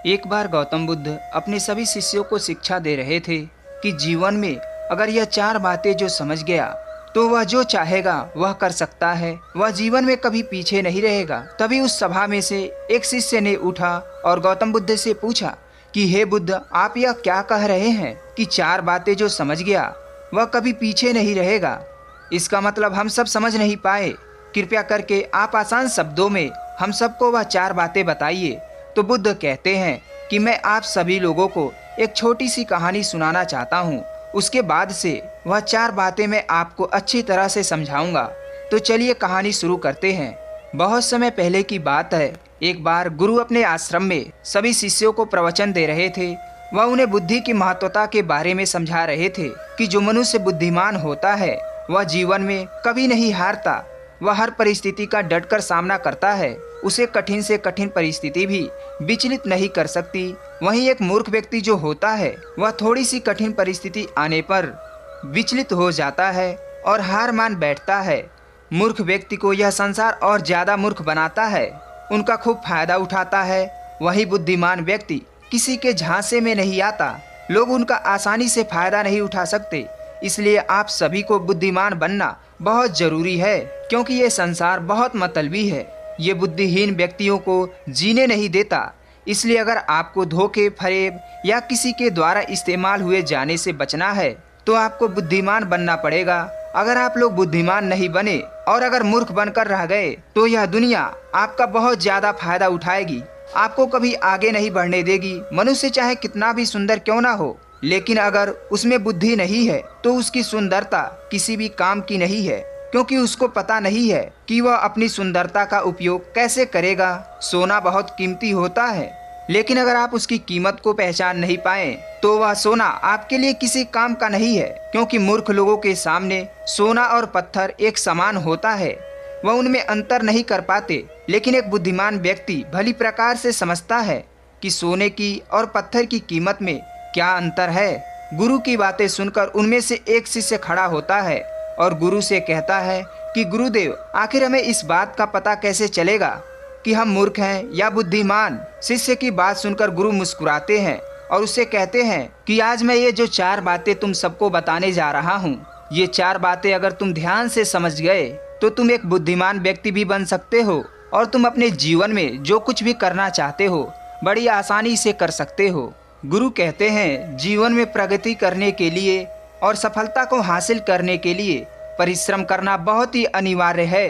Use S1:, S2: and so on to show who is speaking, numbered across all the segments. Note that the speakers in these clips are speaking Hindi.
S1: एक बार गौतम बुद्ध अपने सभी शिष्यों को शिक्षा दे रहे थे कि जीवन में अगर यह चार बातें जो समझ गया तो वह जो चाहेगा वह कर सकता है, वह जीवन में कभी पीछे नहीं रहेगा। तभी उस सभा में से एक शिष्य ने उठा और गौतम बुद्ध से पूछा कि हे बुद्ध, आप यह क्या कह रहे हैं कि चार बातें जो समझ गया वह कभी पीछे नहीं रहेगा? इसका मतलब हम सब समझ नहीं पाए। कृपया करके आप आसान शब्दों में हम सबको वह चार बातें बताइए। तो बुद्ध कहते हैं कि मैं आप सभी लोगों को एक छोटी सी कहानी सुनाना चाहता हूँ। उसके बाद से वह चार बातें मैं आपको अच्छी तरह से समझाऊंगा। तो चलिए कहानी शुरू करते हैं। बहुत समय पहले की बात है। एक बार गुरु अपने आश्रम में सभी शिष्यों को प्रवचन दे रहे थे। वह उन्हें बुद्धि की महत्वता के बारे में समझा रहे थे कि जो मनुष्य बुद्धिमान होता है वह जीवन में कभी नहीं हारता। वह हर परिस्थिति का डटकर सामना करता है। उसे कठिन से कठिन परिस्थिति भी विचलित नहीं कर सकती। वहीं एक मूर्ख व्यक्ति जो होता है वह थोड़ी सी कठिन परिस्थिति आने पर विचलित हो जाता है और हार मान बैठता है। मूर्ख व्यक्ति को यह संसार और ज्यादा मूर्ख बनाता है, उनका खूब फायदा उठाता है। वही बुद्धिमान व्यक्ति किसी के झांसे में नहीं आता, लोग उनका आसानी से फायदा नहीं उठा सकते। इसलिए आप सभी को बुद्धिमान बनना बहुत जरूरी है, क्योंकि ये संसार बहुत मतलबी है। ये बुद्धिहीन व्यक्तियों को जीने नहीं देता। इसलिए अगर आपको धोखे, फरेब या किसी के द्वारा इस्तेमाल हुए जाने से बचना है तो आपको बुद्धिमान बनना पड़ेगा। अगर आप लोग बुद्धिमान नहीं बने और अगर मूर्ख बनकर रह गए तो यह दुनिया आपका बहुत ज्यादा फायदा उठाएगी, आपको कभी आगे नहीं बढ़ने देगी। मनुष्य चाहे कितना भी सुंदर क्यों ना हो, लेकिन अगर उसमें बुद्धि नहीं है तो उसकी सुंदरता किसी भी काम की नहीं है, क्योंकि उसको पता नहीं है कि वह अपनी सुंदरता का उपयोग कैसे करेगा। सोना बहुत कीमती होता है, लेकिन अगर आप उसकी कीमत को पहचान नहीं पाए तो वह सोना आपके लिए किसी काम का नहीं है, क्योंकि मूर्ख लोगों के सामने सोना और पत्थर एक समान होता है। वह उनमें अंतर नहीं कर पाते। लेकिन एक बुद्धिमान व्यक्ति भली प्रकार से समझता है कि सोने की और पत्थर की कीमत में क्या अंतर है। गुरु की बातें सुनकर उनमें से एक शिष्य खड़ा होता है और गुरु से कहता है कि गुरुदेव, आखिर हमें इस बात का पता कैसे चलेगा कि हम मूर्ख हैं या बुद्धिमान? शिष्य की बात सुनकर गुरु मुस्कुराते हैं और उससे कहते हैं कि आज मैं ये जो चार बातें तुम सबको बताने जा रहा हूँ, ये चार बातें अगर तुम ध्यान से समझ गए तो तुम एक बुद्धिमान व्यक्ति भी बन सकते हो और तुम अपने जीवन में जो कुछ भी करना चाहते हो बड़ी आसानी से कर सकते हो। गुरु कहते हैं जीवन में प्रगति करने के लिए और सफलता को हासिल करने के लिए परिश्रम करना बहुत ही अनिवार्य है,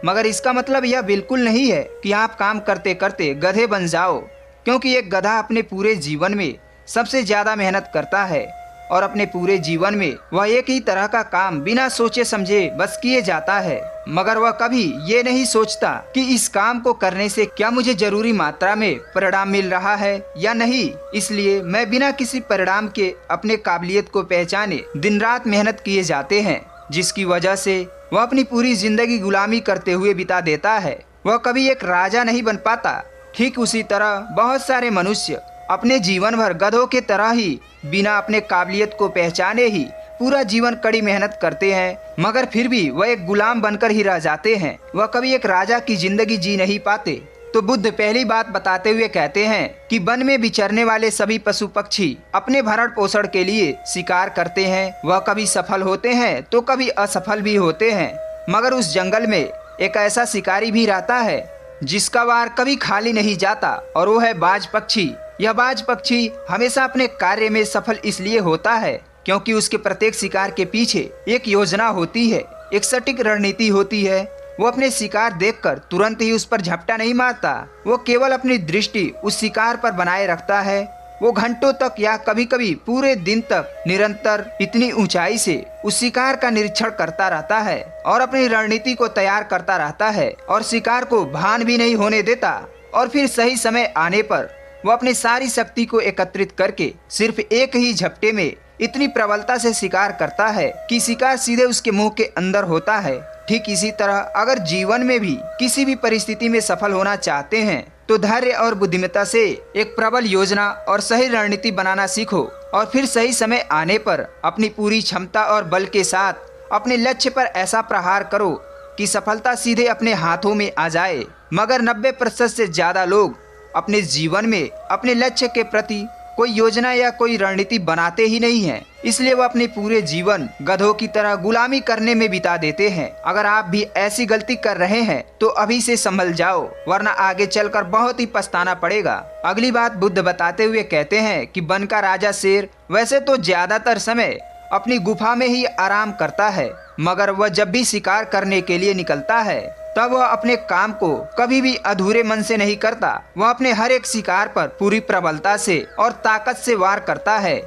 S1: मगर इसका मतलब यह बिल्कुल नहीं है कि आप काम करते करते गधे बन जाओ, क्योंकि एक गधा अपने पूरे जीवन में सबसे ज्यादा मेहनत करता है और अपने पूरे जीवन में वह एक ही तरह का काम बिना सोचे समझे बस किए जाता है, मगर वह कभी ये नहीं सोचता कि इस काम को करने से क्या मुझे जरूरी मात्रा में परिणाम मिल रहा है या नहीं। इसलिए मैं बिना किसी परिणाम के अपने काबिलियत को पहचाने दिन रात मेहनत किए जाते हैं, जिसकी वजह से वह अपनी पूरी जिंदगी गुलामी करते हुए बिता देता है। वह कभी एक राजा नहीं बन पाता। ठीक उसी तरह बहुत सारे मनुष्य अपने जीवन भर गधों के तरह ही बिना अपने काबिलियत को पहचाने ही पूरा जीवन कड़ी मेहनत करते हैं, मगर फिर भी वह एक गुलाम बनकर ही रह जाते हैं। वह कभी एक राजा की जिंदगी जी नहीं पाते। तो बुद्ध पहली बात बताते हुए कहते हैं कि वन में विचरने वाले सभी पशु पक्षी अपने भरण पोषण के लिए शिकार करते हैं। वह कभी सफल होते हैं तो कभी असफल भी होते हैं, मगर उस जंगल में एक ऐसा शिकारी भी रहता है जिसका वार कभी खाली नहीं जाता, और वो है बाज पक्षी। यह बाज पक्षी हमेशा अपने कार्य में सफल इसलिए होता है क्योंकि उसके प्रत्येक शिकार के पीछे एक योजना होती है, एक सटीक रणनीति होती है। वो अपने शिकार देखकर तुरंत ही उस पर झपटा नहीं मारता, वो केवल अपनी दृष्टि उस शिकार पर बनाए रखता है। वो घंटों तक या कभी कभी पूरे दिन तक निरंतर इतनी ऊंचाई से उस शिकार का निरीक्षण करता रहता है और अपनी रणनीति को तैयार करता रहता है और शिकार को भान भी नहीं होने देता। और फिर सही समय आने पर वो अपनी सारी शक्ति को एकत्रित करके सिर्फ एक ही झपटे में इतनी प्रबलता से शिकार करता है कि शिकार सीधे उसके मुंह के अंदर होता है। ठीक इसी तरह अगर जीवन में भी किसी भी परिस्थिति में सफल होना चाहते हैं तो धैर्य और बुद्धिमत्ता से एक प्रबल योजना और सही रणनीति बनाना सीखो और फिर सही समय आने पर अपनी पूरी क्षमता और बल के साथ अपने लक्ष्य पर ऐसा प्रहार करो कि सफलता सीधे अपने हाथों में आ जाए। मगर 90% से ज्यादा लोग अपने जीवन में अपने लक्ष्य के प्रति कोई योजना या कोई रणनीति बनाते ही नहीं हैं। इसलिए वो अपने पूरे जीवन गधों की तरह गुलामी करने में बिता देते हैं। अगर आप भी ऐसी गलती कर रहे हैं तो अभी से संभल जाओ, वरना आगे चलकर बहुत ही पछताना पड़ेगा। अगली बात बुद्ध बताते हुए कहते हैं कि वन का राजा शेर वैसे तो ज्यादातर समय अपनी गुफा में ही आराम करता है, मगर वह जब भी शिकार करने के लिए निकलता है तब वह अपने काम को कभी भी अधूरे मन से नहीं करता। वह अपने हर एक शिकार पर पूरी प्रबलता से और ताकत से वार करता है,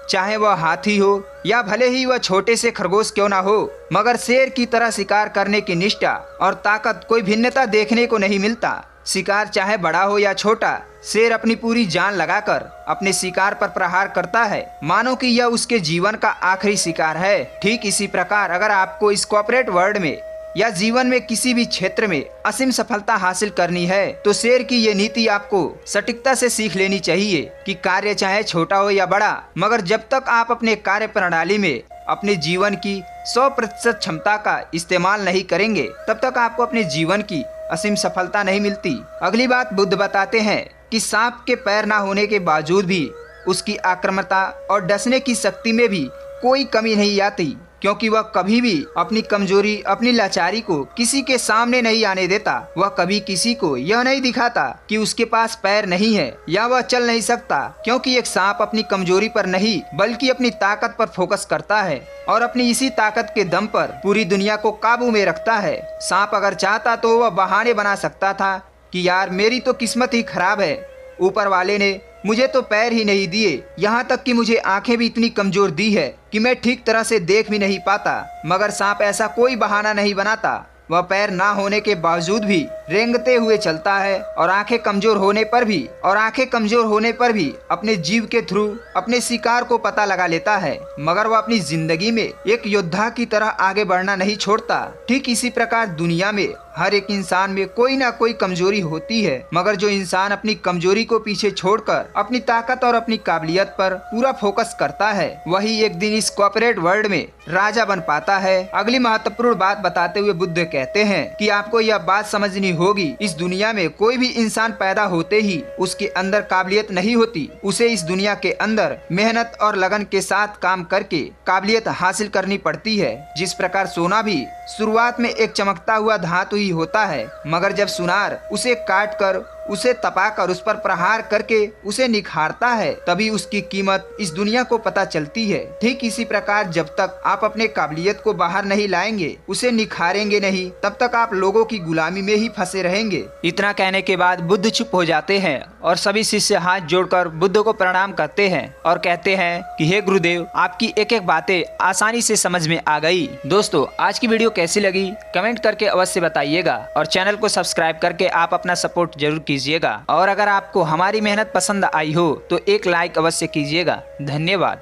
S1: चाहे वह हाथी हो या भले ही वह छोटे से खरगोश क्यों ना हो। मगर शेर की तरह शिकार करने की निष्ठा और ताकत कोई भिन्नता देखने को नहीं मिलता। शिकार चाहे बड़ा हो या छोटा, शेर अपनी पूरी जान लगाकर अपने शिकार पर प्रहार करता है, मानो कि यह उसके जीवन का आखिरी शिकार है। ठीक इसी प्रकार अगर आपको इस कॉर्पोरेट वर्ल्ड में या जीवन में किसी भी क्षेत्र में असीम सफलता हासिल करनी है तो शेर की ये नीति आपको सटीकता से सीख लेनी चाहिए कि कार्य चाहे छोटा हो या बड़ा, मगर जब तक आप अपने कार्य प्रणाली में अपने जीवन की 100% क्षमता का इस्तेमाल नहीं करेंगे तब तक आपको अपने जीवन की असीम सफलता नहीं मिलती। अगली बात बुद्ध बताते हैं कि सांप के पैर ना होने के बावजूद भी उसकी आक्रामकता और डसने की शक्ति में भी कोई कमी नहीं आती, क्योंकि वह कभी भी अपनी कमजोरी, अपनी लाचारी को किसी के सामने नहीं आने देता। वह कभी किसी को यह नहीं दिखाता कि उसके पास पैर नहीं है या वह चल नहीं सकता, क्योंकि एक सांप अपनी कमजोरी पर नहीं बल्कि अपनी ताकत पर फोकस करता है और अपनी इसी ताकत के दम पर पूरी दुनिया को काबू में रखता है। सांप अगर चाहता तो वह बहाने बना सकता था कि यार मेरी तो किस्मत ही खराब है, ऊपर वाले ने मुझे तो पैर ही नहीं दिए, यहाँ तक कि मुझे आंखें भी इतनी कमजोर दी है कि मैं ठीक तरह से देख भी नहीं पाता। मगर सांप ऐसा कोई बहाना नहीं बनाता। वह पैर ना होने के बावजूद भी रेंगते हुए चलता है और आंखें कमजोर होने पर भी अपने जीव के थ्रू अपने शिकार को पता लगा लेता है। मगर वह अपनी जिंदगी में एक योद्धा की तरह आगे बढ़ना नहीं छोड़ता। ठीक इसी प्रकार दुनिया में हर एक इंसान में कोई ना कोई कमजोरी होती है, मगर जो इंसान अपनी कमजोरी को पीछे छोड़कर अपनी ताकत और अपनी काबिलियत पर पूरा फोकस करता है वही एक दिन इस कॉर्पोरेट वर्ल्ड में राजा बन पाता है। अगली महत्वपूर्ण बात बताते हुए बुद्ध कहते हैं कि आपको यह बात समझनी होगी, इस दुनिया में कोई भी इंसान पैदा होते ही उसके अंदर काबिलियत नहीं होती। उसे इस दुनिया के अंदर मेहनत और लगन के साथ काम करके काबिलियत हासिल करनी पड़ती है। जिस प्रकार सोना भी शुरुआत में एक चमकता हुआ धातु ही होता है, मगर जब सुनार उसे काट कर उसे तपाकर उस पर प्रहार करके उसे निखारता है तभी उसकी कीमत इस दुनिया को पता चलती है। ठीक इसी प्रकार जब तक आप अपने काबिलियत को बाहर नहीं लाएंगे, उसे निखारेंगे नहीं, तब तक आप लोगों की गुलामी में ही फंसे रहेंगे। इतना कहने के बाद बुद्ध चुप हो जाते हैं और सभी शिष्य हाथ जोड़कर बुद्ध को प्रणाम करते हैं और कहते हैं कि हे गुरुदेव, आपकी एक एक बातें आसानी से समझ में आ गई। दोस्तों, आज की वीडियो कैसी लगी कमेंट करके अवश्य बताइएगा और चैनल को सब्सक्राइब करके आप अपना सपोर्ट जरूर कीजिएगा। और अगर आपको हमारी मेहनत पसंद आई हो तो एक लाइक अवश्य कीजिएगा। धन्यवाद।